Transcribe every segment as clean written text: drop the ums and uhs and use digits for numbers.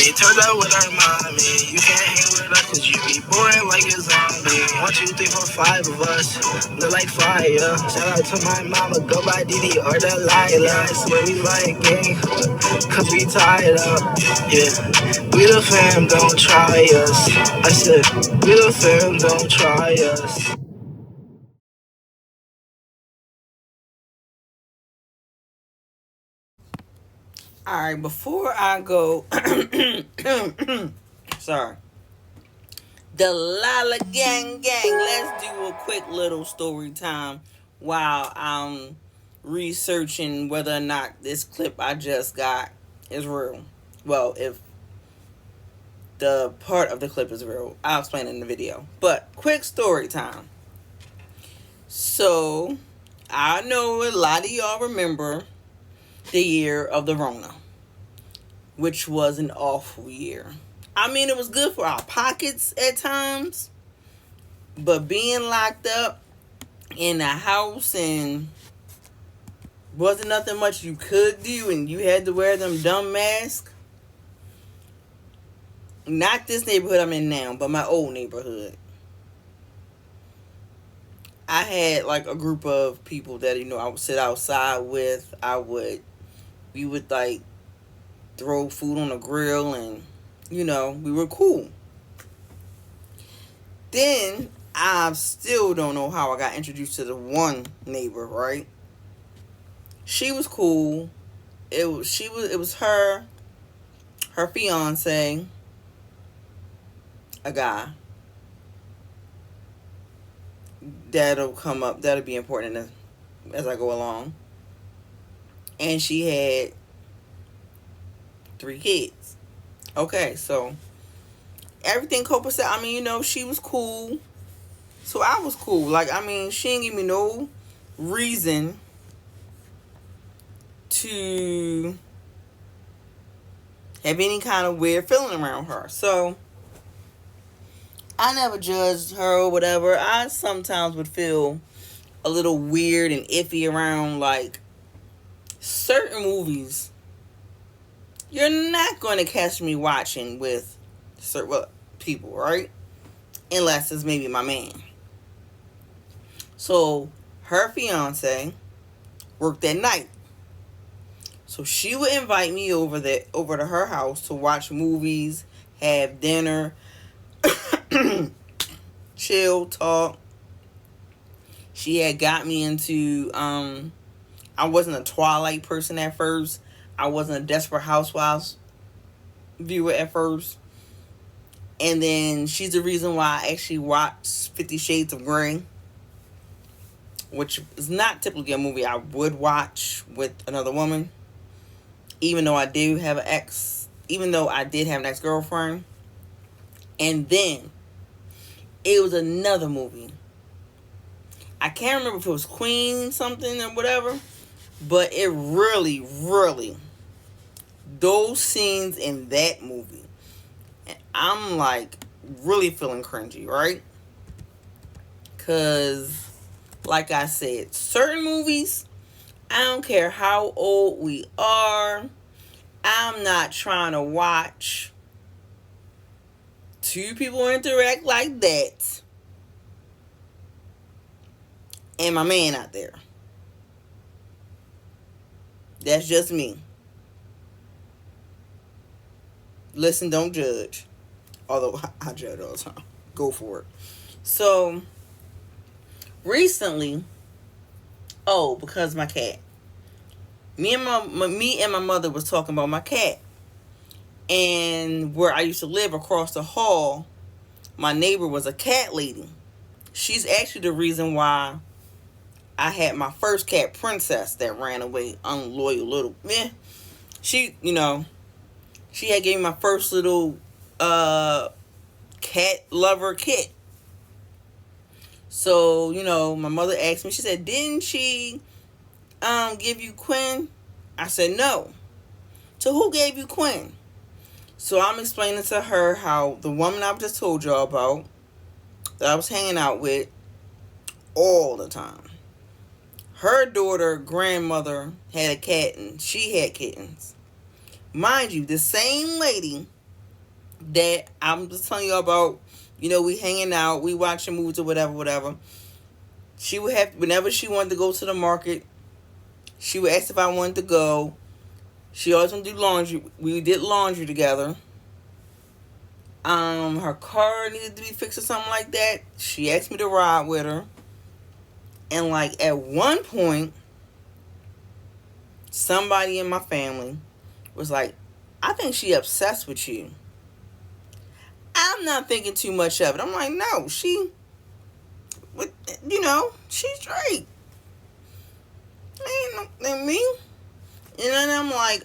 We turned up with our mommy. You can't hang with us cause you be boring like a zombie. 1, 2, 3, 4, 5 of us. Look like fire. Shout out to my mama, go by Didi or Delilah. I swear we like gang, cause we tied up. Yeah, we the fam, don't try us. I said, we the fam, don't try us. All right, before I go, sorry, the Lala Gang Gang. Let's do a quick little story time while I'm researching whether or not this clip I just got is real. Well, if the part of the clip is real, I'll explain it in the video. But quick story time. So, I know a lot of y'all remember the year of the Rona, which was an awful year. I mean, it was good for our pockets at times, but being locked up in a house and wasn't nothing much you could do, and you had to wear them dumb masks. Not this neighborhood I'm in now, but my old neighborhood. I had like a group of people that I would sit outside with. We would like throw food on the grill, and we were cool. Then I still don't know how I got introduced to the one neighbor, right? She was cool. It was her fiance, a guy. That'll come up. That'll be important as I go along. And she had 3 kids. Okay, so everything Copa said. I mean, she was cool. So I was cool. Like, I mean, she didn't give me no reason to have any kind of weird feeling around her. So I never judged her or whatever. I sometimes would feel a little weird and iffy around like certain movies. You're not going to catch me watching with certain people, right? Unless it's maybe my man. So her fiance worked at night. So she would invite me over to her house to watch movies, have dinner, chill, talk. She had got me into I wasn't a Twilight person at first. I wasn't a Desperate Housewives viewer at first. And then she's the reason why I actually watched 50 Shades of Grey, which is not typically a movie I would watch with another woman. Even though I did have an ex-girlfriend. And then it was another movie. I can't remember if it was Queen something or whatever, but it really, really, those scenes in that movie, and I'm like really feeling cringy, right? Because, like I said, certain movies, I don't care how old we are, I'm not trying to watch 2 people interact like that and my man out there. That's just me. Listen, don't judge. Although I judge all the time. Go for it. So, recently, because my cat. Me and my mother was talking about my cat. And where I used to live across the hall, my neighbor was a cat lady. She's actually the reason why I had my first cat, Princess, that ran away, unloyal little. She had gave me my first little cat lover kit. So, my mother asked me, she said, didn't she give you Quinn? I said, no. So who gave you Quinn? So I'm explaining to her how the woman I just told y'all about, that I was hanging out with all the time, her daughter, grandmother, had a cat and she had kittens. Mind you, the same lady that I'm just telling you about, we hanging out, we watching movies or whatever, whatever. She would have, whenever she wanted to go to the market, she would ask if I wanted to go. She always wanted to do laundry. We did laundry together. Her car needed to be fixed or something like that. She asked me to ride with her. And like at one point, somebody in my family was like, I think she obsessed with you. I'm not thinking too much of it. I'm like, no, she's straight. Ain't me. And then I'm like,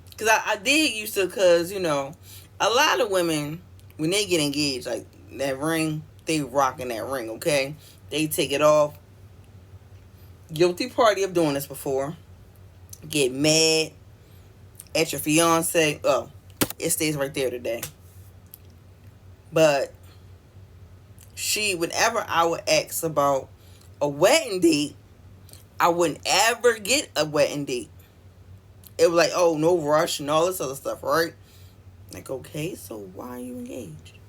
because I did used to, because, a lot of women, when they get engaged, like that ring, they rocking that ring, okay? They take it off. Guilty party of doing this before. Get mad at your fiance. Oh, it stays right there today. But whenever I would ask about a wedding date, I wouldn't ever get a wedding date. It was like, oh, no rush and all this other stuff, right? Like, okay, so why are you engaged?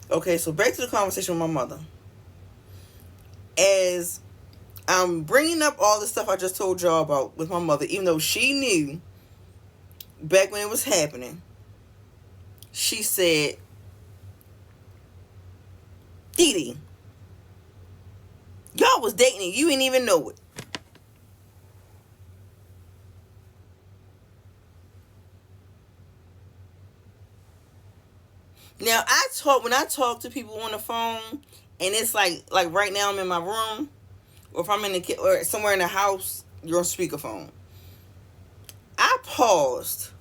Okay, so back to the conversation with my mother. As I'm bringing up all the stuff I just told y'all about with my mother, even though she knew back when it was happening, she said, Dee Dee, y'all was dating and you didn't even know it. Now, when I talk to people on the phone, and it's like right now I'm in my room, or if I'm in the or somewhere in the house, you're on speakerphone. I paused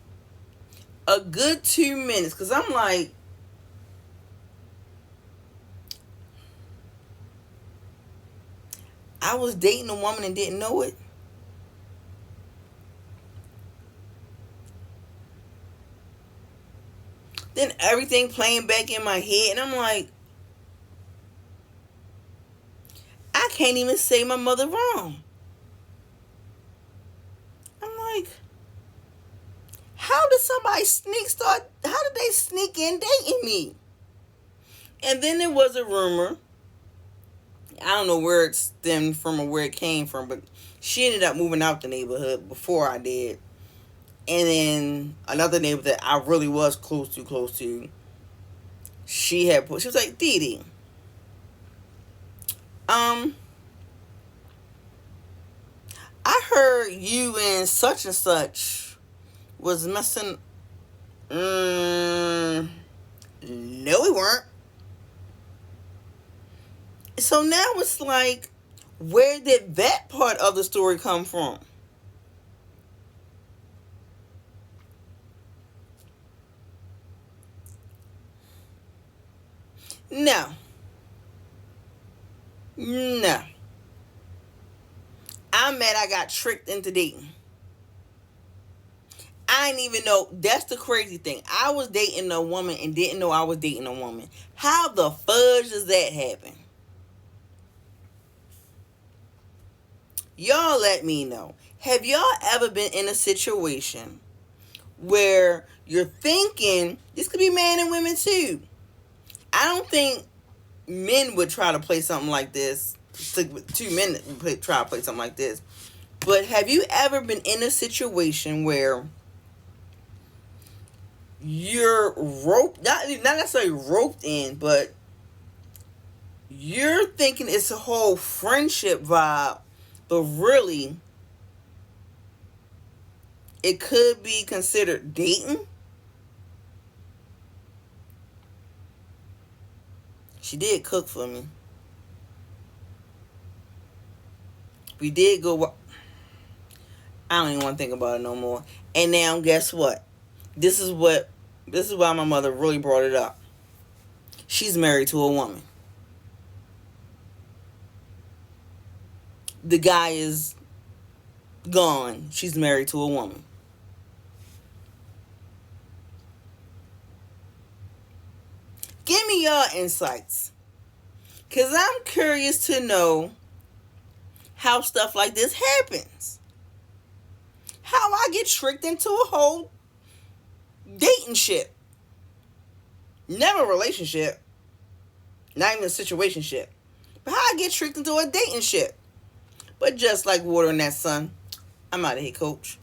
a good 2 minutes because I'm like, I was dating a woman and didn't know it. Then everything playing back in my head, and I'm like, I can't even say my mother wrong. I'm like, how did they sneak in dating me? And then there was a rumor. I don't know where it stemmed from or where it came from, but she ended up moving out the neighborhood before I did. And then another neighbor that I really was close to, she was like, Dee Dee, I heard you and such was messing. No, we weren't. So now it's like, where did that part of the story come from? No. I'm mad I got tricked into dating. I didn't even know. That's the crazy thing. I was dating a woman and didn't know I was dating a woman. How the fudge does that happen? Y'all let me know. Have y'all ever been in a situation where you're thinking, this could be man and women too. I don't think men would try to play something like this. Two men try to play something like this. But have you ever been in a situation where you're roped, not necessarily roped in, but you're thinking it's a whole friendship vibe, but really it could be considered dating? She did cook for me. We did go. I don't even want to think about it no more. And now, guess what? This is why my mother really brought it up. She's married to a woman. The guy is gone. She's married to a woman. Give me your insights. Because I'm curious to know how stuff like this happens. How I get tricked into a whole dating shit. Never a relationship. Not even a situationship. But how I get tricked into a dating ship? But just like water in that sun, I'm out of here, coach.